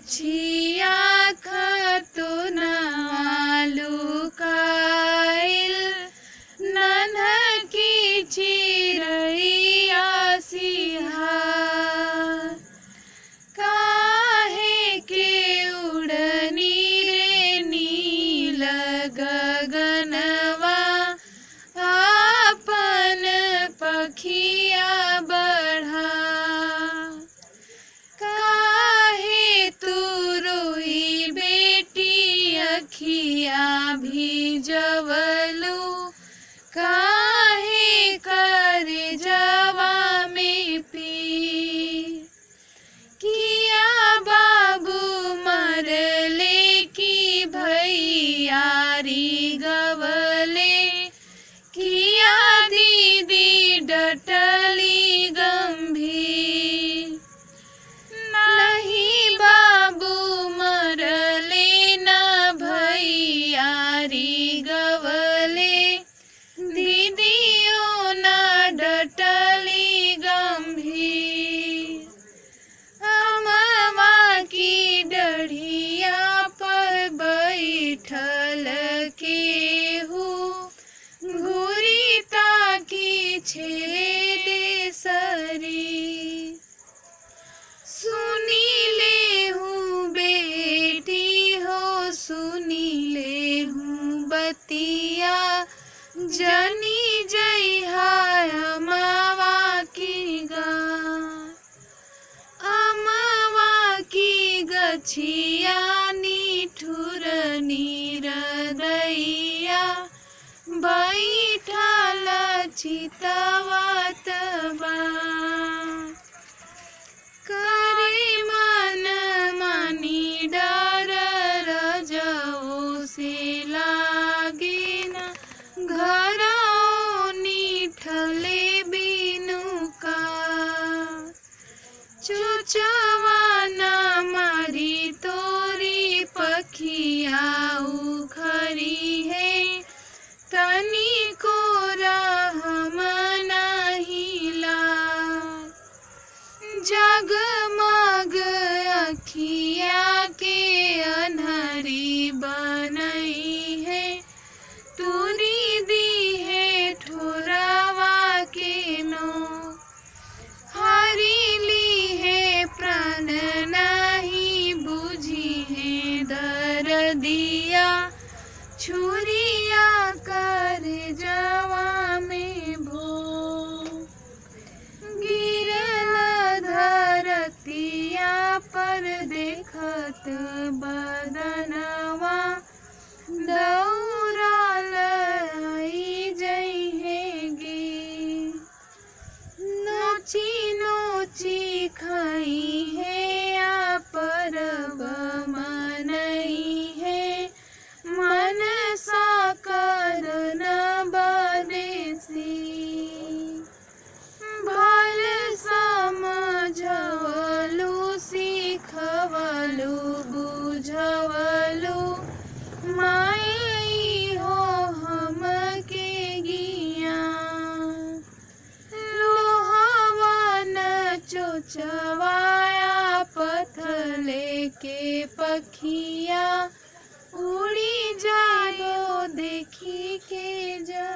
गछिया खतुनवा लुकाइल नन्हकी चिरैया सिहार। काहे के उड़नी रे नील गगनवा आपन पखिया बढ़ा। काहे तू रोई बेटी अखिया भिजवलू। काहे करजवा में पीर। किया बाबू मरले की भैया री गवले। किया दीदी डटली गंभीर। नहीं बाबू मरले न भैया री गवले। दीदियों न डटली गंभीर। अमवा की डढ़िया पर बैठल केहू घूरी ताकी छेदे शरीर। सुनी ले हूँ बेटी हो सुनी ले हूँ बतिया। जनी जइहा अमवा की गाय। अमवा की गछिया निठुर निरदैया। बैठल चितवत बा। करे मन मानी डर रजऊ से लागे न। घरऊ निठले बिनु का। चुचवा न मारी तोरी पखिया उखरी है। तनी को रहम नहीं लाग। जगमग अखिया के अन्हरी बनई है। तुरी दी है ठोरवा के नो। हरीली है प्राण नहीं बुझी है दर्दिया। छुरिया करजवा में भो। गिरल धरतिया पर देखत बदनवा। दौड़ल आई जइहेगी। नोची नोची खाई है या परब मनई है। मन सा करन बदेसी। भल समझवलू सिखवलू बुझवलू। माई हो हमके ज्ञान। लोहवा न चोचवाया पथले के पखिया। उड़ी जायो देखी के जा।